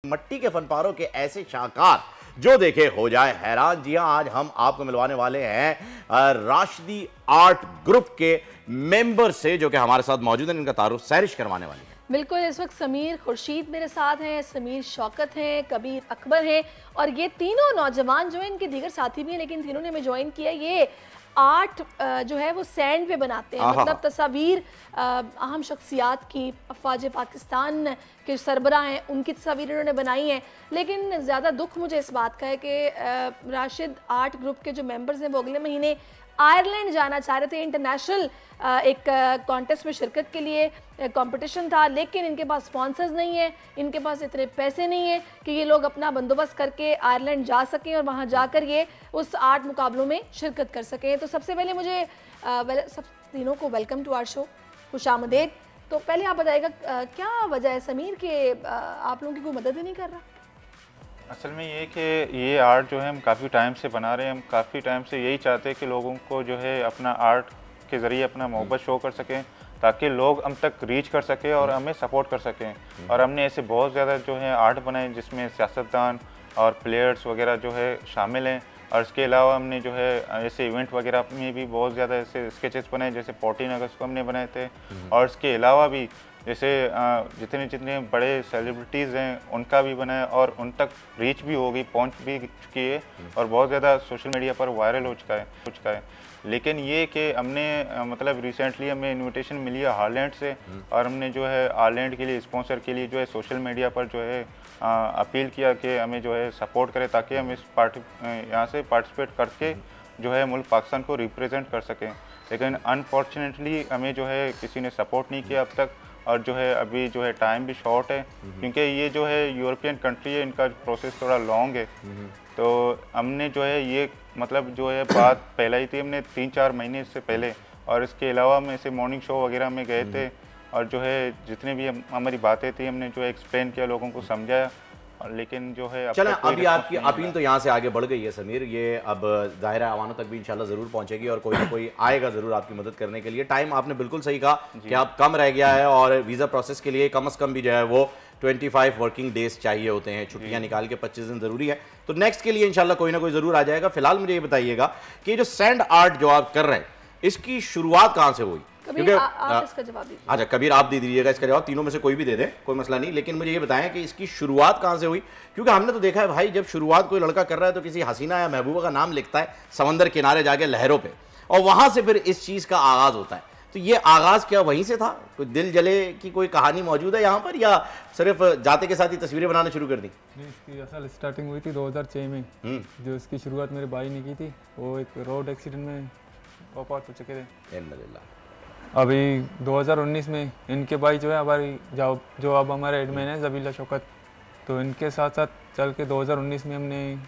मट्टी के फनपारों के ऐसे शाहकार जो देखे हो जाए हैरान। जी हां, आज हम आपको मिलवाने वाले हैं राशिदी आर्ट ग्रुप के मेंबर से जो कि हमारे साथ मौजूद हैं। इनका तारुफ सैरिश करवाने वाली है। बिल्कुल, इस वक्त समीर खुर्शीद मेरे साथ हैं, समीर शौकत हैं, कबीर अकबर हैं और ये तीनों नौजवान जो हैं, इनके दीगर साथी भी हैं लेकिन तीनों ने हमें ज्वाइन किया। ये आर्ट जो है वो सैंड पे बनाते हैं, मतलब तस्वीर अहम शख्सियात की, अफवाज पाकिस्तान के सरबराह हैं उनकी तस्वीर इन्होंने बनाई हैं। लेकिन ज़्यादा दुख मुझे इस बात का है कि राशिद आर्ट ग्रुप के जो मेंबर्स हैं वो अगले महीने आयरलैंड जाना चाह रहे थे। इंटरनेशनल एक कॉन्टेस्ट में शिरकत के लिए कंपटीशन था, लेकिन इनके पास स्पॉन्सर्स नहीं है, इनके पास इतने पैसे नहीं है कि ये लोग अपना बंदोबस्त करके आयरलैंड जा सकें और वहाँ जाकर ये उस आर्ट मुकाबलों में शिरकत कर सकें। तो सबसे पहले मुझे सब तीनों को वेलकम टू आवर शो, खुशामदीद। तो पहले आप बताइएगा क्या वजह है समीर कि आप लोगों की कोई मदद ही नहीं कर रहा? असल में ये कि ये आर्ट जो है हम काफ़ी टाइम से बना रहे हैं। हम काफ़ी टाइम से यही चाहते हैं कि लोगों को जो है अपना आर्ट के ज़रिए अपना मोहब्बत शो कर सकें, ताकि लोग हम तक रीच कर सकें और हमें सपोर्ट कर सकें। और हमने ऐसे बहुत ज़्यादा जो है आर्ट बनाए जिसमें सियासतदान और प्लेयर्स वगैरह जो है शामिल हैं। और इसके अलावा हमने जो है ऐसे इवेंट वगैरह में भी बहुत ज़्यादा ऐसे स्केचेस बनाए, जैसे 14 अगस्त को हमने बनाए थे। और इसके अलावा भी जैसे जितने बड़े सेलिब्रिटीज़ हैं उनका भी बनाया और उन तक रीच भी हो गई, पहुँच भी चुकी है और बहुत ज़्यादा सोशल मीडिया पर वायरल हो चुका है। लेकिन ये कि हमने मतलब रिसेंटली हमें इनविटेशन मिली है हालैंड से और हमने जो है हालैंड के लिए स्पॉन्सर के लिए जो है सोशल मीडिया पर जो है अपील किया कि हमें जो है सपोर्ट करें, ताकि हम इस यहाँ से पार्टिसिपेट करके जो है मुल्क पाकिस्तान को रिप्रेजेंट कर सकें। लेकिन अनफॉर्चुनेटली हमें जो है किसी ने सपोर्ट नहीं किया अब तक, और जो है अभी जो है टाइम भी शॉर्ट है क्योंकि ये जो है यूरोपियन कंट्री है, इनका प्रोसेस थोड़ा लॉन्ग है। तो हमने जो है ये मतलब जो है बात पहला ही थी हमने 3-4 महीने से पहले, और इसके अलावा हम ऐसे मॉर्निंग शो वगैरह में गए थे और जो है जितने भी हमारी बातें थी हमने जो है एक्सप्लेन किया, लोगों को समझाया। लेकिन जो है चलें, अभी आपकी अपील तो यहाँ से आगे बढ़ गई है समीर, ये अब ज़ाहिर है आवानों तक भी इंशाल्लाह ज़रूर पहुँचेगी और कोई ना कोई आएगा ज़रूर आपकी मदद करने के लिए। टाइम आपने बिल्कुल सही कहा कि आप कम रह गया है और वीज़ा प्रोसेस के लिए कम से कम भी जो है वो 25 वर्किंग डेज चाहिए होते हैं, छुट्टियाँ निकाल के 25 दिन ज़रूरी है। तो नेक्स्ट के लिए इंशाल्लाह कोई ना कोई ज़रूर आ जाएगा। फिलहाल मुझे ये बताइएगा कि जो सैंड आर्ट जो आप कर रहे हैं इसकी शुरुआत कहाँ से हुई? क्योंकि आप इसका जवाब दीजिए। अच्छा कबीर आप दे दीजिएगा इसका जवाब, तीनों में से कोई भी दे दे, कोई मसला नहीं। लेकिन मुझे ये बताएं कि इसकी शुरुआत कहाँ से हुई, क्योंकि हमने तो देखा है भाई जब शुरुआत कोई लड़का कर रहा है तो किसी हसीना या महबूबा का नाम लिखता है समंदर किनारे जाके लहरों पे, और वहां से फिर इस चीज का आगाज होता है। तो ये आगाज क्या वहीं से था? कोई दिल जले की कोई कहानी मौजूद है यहाँ पर, या सिर्फ जाते के साथ ही तस्वीरें बनाना शुरू कर दी? नहीं, इसकी असल स्टार्टिंग हुई थी 2006 में। जो इसकी शुरुआत मेरे भाई ने की थी, वो एक रोड एक्सीडेंट में वफात हो चुके थे। अभी 2019 में इनके भाई जो है हमारी जो अब हमारे एडमिन है जबीला शौकत, तो इनके साथ साथ चल के 2019 में हमने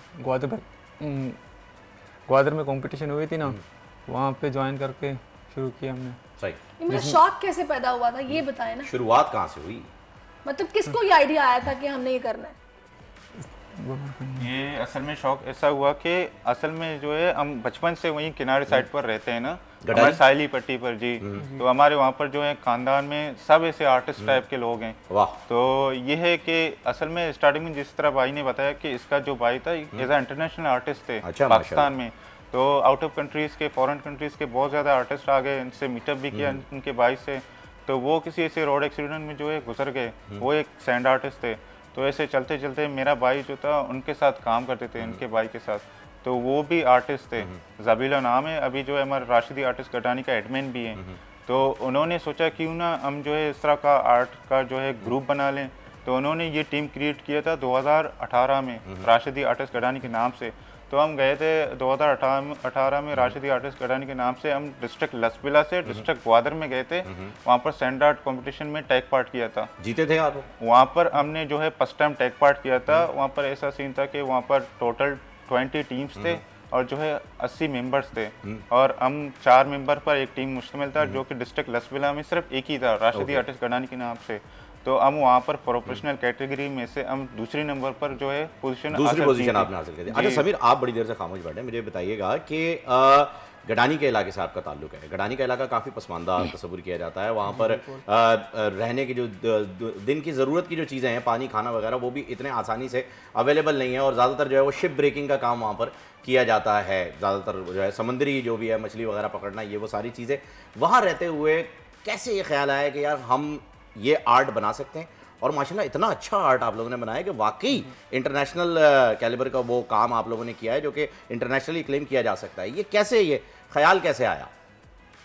ग्वादर में कंपटीशन हुई थी ना, वहाँ पे ज्वाइन करके शुरू किया हमने। सही। इनका शौक कैसे पैदा हुआ था ये बताएं ना, शुरुआत कहाँ से हुई? मतलब किसको ये आइडिया आया था कि हमने ये करना है? ये असल में शौक ऐसा हुआ कि असल में जो है हम बचपन से वहीं किनारे साइड पर रहते हैं ना, हमारे साहिली पट्टी पर जी। तो हमारे वहाँ पर जो है खानदान में सब ऐसे आर्टिस्ट टाइप के लोग हैं। वाह। तो ये है कि असल में स्टार्टिंग में जिस तरह भाई ने बताया कि इसका जो भाई था एज इंटरनेशनल आर्टिस्ट थे पाकिस्तान में, तो आउट ऑफ कंट्रीज़ के फॉरेन कंट्रीज़ के बहुत ज़्यादा आर्टिस्ट आ गए, इनसे मीटअप भी किया उनके भाई से। तो वो किसी ऐसे रोड एक्सीडेंट में जो है गुजर गए, वो एक सैंड आर्टिस्ट थे। तो ऐसे चलते चलते मेरा भाई जो था उनके साथ काम करते थे, उनके भाई के साथ, तो वो भी आर्टिस्ट थे, जबीला नाम है, अभी जो है हमारे राशिदी आर्टिस्ट गडानी का एडमिन भी है। तो उन्होंने सोचा क्यों ना हम जो है इस तरह का आर्ट का जो है ग्रुप बना लें। तो उन्होंने ये टीम क्रिएट किया था 2018 में राशिदी आर्टिस्ट गडानी के नाम से। तो हम गए थे 2018 में राशिदी आर्टिस्ट गडानी के नाम से, हम डिस्ट्रिक्ट लसबिला से डिस्ट्रिक्ट ग्वादर में गए थे। वहाँ पर सैंड आर्ट कंपटीशन में टेक पार्ट किया था। जीते थे आप? वहाँ पर हमने जो है फर्स्ट टाइम टेक पार्ट किया था। वहाँ पर ऐसा सीन था कि वहाँ पर टोटल 20 टीम्स थे और जो है 80 मेंबर्स थे, और हम 4 मेंबर पर एक टीम मुश्तमिल था, जो कि डिस्ट्रिक्ट लसबिला में सिर्फ एक ही था, राशिदी आर्टिस्ट गडानी के नाम से। तो हम वहाँ पर प्रोफेशनल कैटेगरी में से हम दूसरी नंबर पर जो है दूसरी पोजीशन आपने हासिल कर दी। अच्छा समीर, आप बड़ी देर से खामोश बैठे, मुझे बताइएगा कि गडानी के इलाके से आपका ताल्लुक है। गडानी का इलाका काफ़ी पसमानदा तस्वुर किया जाता है, वहाँ पर रहने की जो दिन की ज़रूरत की जो चीज़ें हैं, पानी, खाना वगैरह, वो भी इतने आसानी से अवेलेबल नहीं है और ज़्यादातर जो है वो शिप ब्रेकिंग का काम वहाँ पर किया जाता है। ज़्यादातर जो है समुद्री जो भी है, मछली वगैरह पकड़ना, ये वो सारी चीज़ें। वहाँ रहते हुए कैसे ये ख्याल आया कि यार हम ये आर्ट बना सकते हैं, और माशाल्लाह इतना अच्छा आर्ट आप लोगों ने बनाया कि वाकई इंटरनेशनल कैलिबर का वो काम आप लोगों ने किया है जो कि इंटरनेशनली क्लेम किया जा सकता है। ये कैसे, ये ख्याल कैसे आया?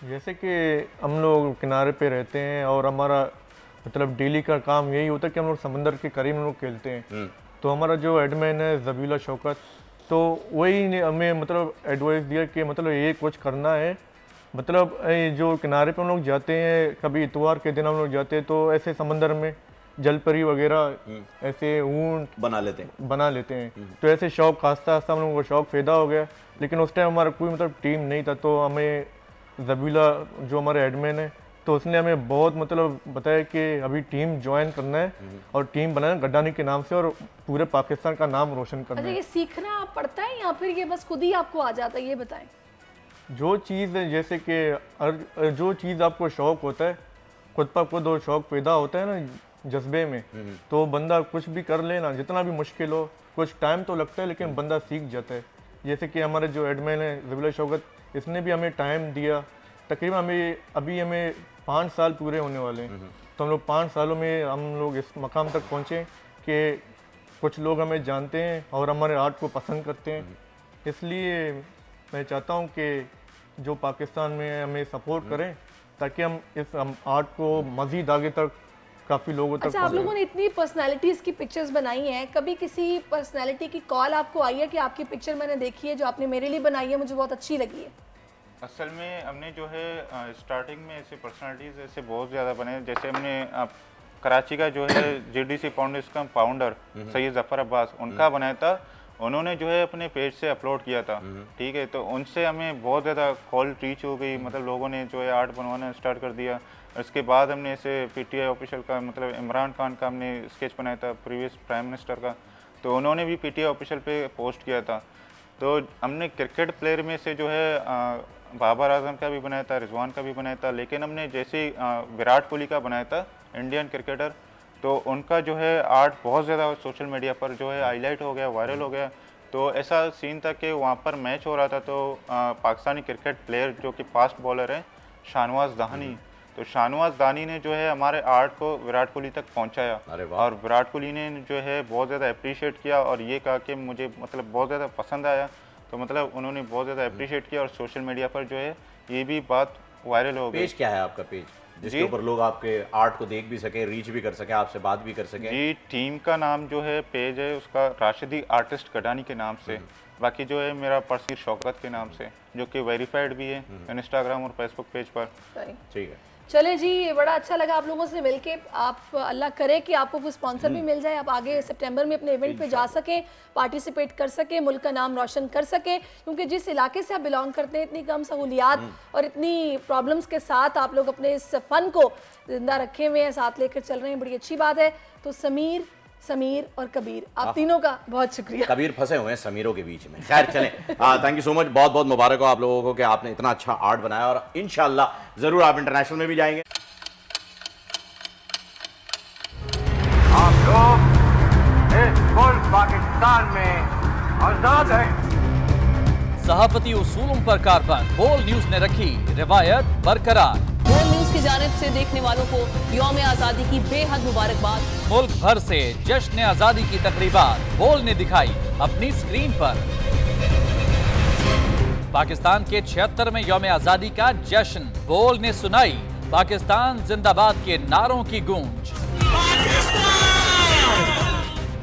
जैसे कि हम लोग किनारे पे रहते हैं और हमारा मतलब डेली का काम यही होता है कि हम लोग समंदर के करीब हम लोग खेलते हैं, तो हमारा जो एडमिन है ज़बीला शौकत, तो वही ने हमें मतलब एडवाइस दिया कि मतलब ये कुछ करना है, मतलब जो किनारे पे हम लोग जाते हैं, कभी इतवार के दिन हम लोग जाते हैं तो ऐसे समंदर में जलपरी वगैरह ऐसे ऊंट बना लेते हैं। तो ऐसे शौक आस्ता आस्ता हम लोगों को शौक पैदा हो गया, लेकिन उस टाइम हमारा कोई मतलब टीम नहीं था, तो हमें ज़बीला जो हमारे एडमिन है, तो उसने हमें बहुत मतलब बताया कि अभी टीम ज्वाइन करना है और टीम बनाना गडानी के नाम से और पूरे पाकिस्तान का नाम रोशन करना है। ये सीखना पड़ता है या फिर ये बस खुद ही आपको आ जाता है, ये बताएं। जो चीज़ है, जैसे कि जो चीज़ आपको शौक होता है, खुद पर खुद वो शौक पैदा होता है ना जज्बे में, तो बंदा कुछ भी कर लेना, जितना भी मुश्किल हो, कुछ टाइम तो लगता है लेकिन बंदा सीख जाता है। जैसे कि हमारे जो एडमिन है ज़बीला शौकत, इसने भी हमें टाइम दिया, तकरीबन हमें 5 साल पूरे होने वाले हैं, तो हम लोग 5 सालों में हम लोग इस मकाम तक पहुँचे कि कुछ लोग हमें जानते हैं और हमारे आर्ट को पसंद करते हैं। इसलिए मैं चाहता हूँ कि जो पाकिस्तान में हमें सपोर्ट करें ताकि हम इस आर्ट को मज़ीद आगे तक काफ़ी लोगों तक। अच्छा, आप लोगों ने इतनी पर्सनालिटीज़ की पिक्चर्स बनाई हैं, कभी किसी पर्सनालिटी की कॉल आपको आई है कि आपकी पिक्चर मैंने देखी है, जो आपने मेरे लिए बनाई है, मुझे बहुत अच्छी लगी है? असल में हमने जो है स्टार्टिंग में ऐसे पर्सनालिटीज़ ऐसे बहुत ज़्यादा बने, जैसे हमने कराची का जो है JDC फाउंडेशन का फाउंडर सैयद ज़फ़र अब्बास, उनका बनाया था, उन्होंने जो है अपने पेज से अपलोड किया था, ठीक है। तो उनसे हमें बहुत ज़्यादा कॉल रीच हो गई, मतलब लोगों ने जो है आर्ट बनवाना स्टार्ट कर दिया। इसके बाद हमने ऐसे PTI ऑफिशियल का, मतलब इमरान खान का हमने स्केच बनाया था, प्रीवियस प्राइम मिनिस्टर का, तो उन्होंने भी PTI ऑफिशियल पे पोस्ट किया था। तो हमने क्रिकेट प्लेयर में से जो है बाबर आजम का भी बनाया था, रिजवान का भी बनाया था, लेकिन हमने जैसे विराट कोहली का बनाया था, इंडियन क्रिकेटर, तो उनका जो है आर्ट बहुत ज़्यादा सोशल मीडिया पर जो है हाईलाइट हो गया, वायरल हो गया। तो ऐसा सीन था कि वहाँ पर मैच हो रहा था, तो पाकिस्तानी क्रिकेट प्लेयर जो कि फास्ट बॉलर हैं शाहनवाज दानी, तो शाहनवाज दानी ने जो है हमारे आर्ट को विराट कोहली तक पहुँचाया, और विराट कोहली ने जो है बहुत ज़्यादा अप्रिशिएट किया और ये कहा कि मुझे मतलब बहुत ज़्यादा पसंद आया, तो मतलब उन्होंने बहुत ज़्यादा अप्रिशिएट किया और सोशल मीडिया पर जो है ये भी बात वायरल हो गई। पेज क्या है आपका पेज, जिसके ऊपर लोग आपके आर्ट को देख भी सके, रीच भी कर सके, आपसे बात भी कर सके? जी, टीम का नाम जो है पेज है उसका राशिदी आर्टिस्ट गडानी के नाम से, बाकी जो है मेरा पर्सनल शौकत के नाम से, जो कि वेरीफाइड भी है इंस्टाग्राम और फेसबुक पेज पर। ठीक है, चले जी, बड़ा अच्छा लगा आप लोगों से मिलके। आप अल्लाह करे कि आपको कोई स्पॉन्सर भी मिल जाए, आप आगे सितंबर में अपने इवेंट पे जा सकें, पार्टिसिपेट कर सकें, मुल्क का नाम रोशन कर सकें, क्योंकि जिस इलाके से आप बिलोंग करते हैं, इतनी कम सहूलियात और इतनी प्रॉब्लम्स के साथ आप लोग अपने इस फ़न को जिंदा रखे हुए हैं, साथ लेकर चल रहे हैं, बड़ी अच्छी बात है। तो समीर और कबीर, आप तीनों का बहुत शुक्रिया। कबीर फंसे हुए हैं समीरों के बीच में। खैर चलें, थैंक यू सो मच, बहुत बहुत मुबारक हो आप लोगों को कि आपने इतना अच्छा आर्ट बनाया और इंशाल्लाह जरूर आप इंटरनेशनल में भी जाएंगे। आप लोग इस मुल्क पाकिस्तान में आजाद हैं। सहाफती उसूलों पर कारबंद बोल न्यूज ने रखी रिवायत बरकरार। बोल न्यूज की जानिब से देखने वालों को यौम आज़ादी की बेहद मुबारकबाद। मुल्क भर से जश्न आज़ादी की तकरीबात बोल ने दिखाई अपनी स्क्रीन पर। पाकिस्तान के 76वें यौम आज़ादी का जश्न बोल ने सुनाई पाकिस्तान जिंदाबाद के नारों की गूंज।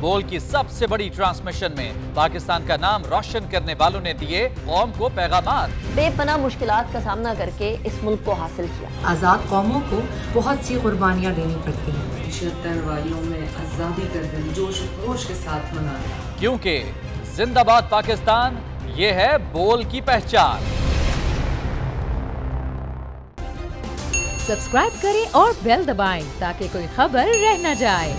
बोल की सबसे बड़ी ट्रांसमिशन में पाकिस्तान का नाम रोशन करने वालों ने दिए कौम को पैगामात। बेपनाह मुश्किलात का सामना करके इस मुल्क को हासिल किया। आज़ाद कौमों को बहुत सी कुर्बानियाँ देनी पड़ती हैं। 76 वालियों में आज़ादी का दिन जोश खरोश के साथ मनाया, क्योंकि जिंदाबाद पाकिस्तान ये है बोल की पहचान। सब्सक्राइब करें और बेल दबाएं ताकि कोई खबर रह न जाए।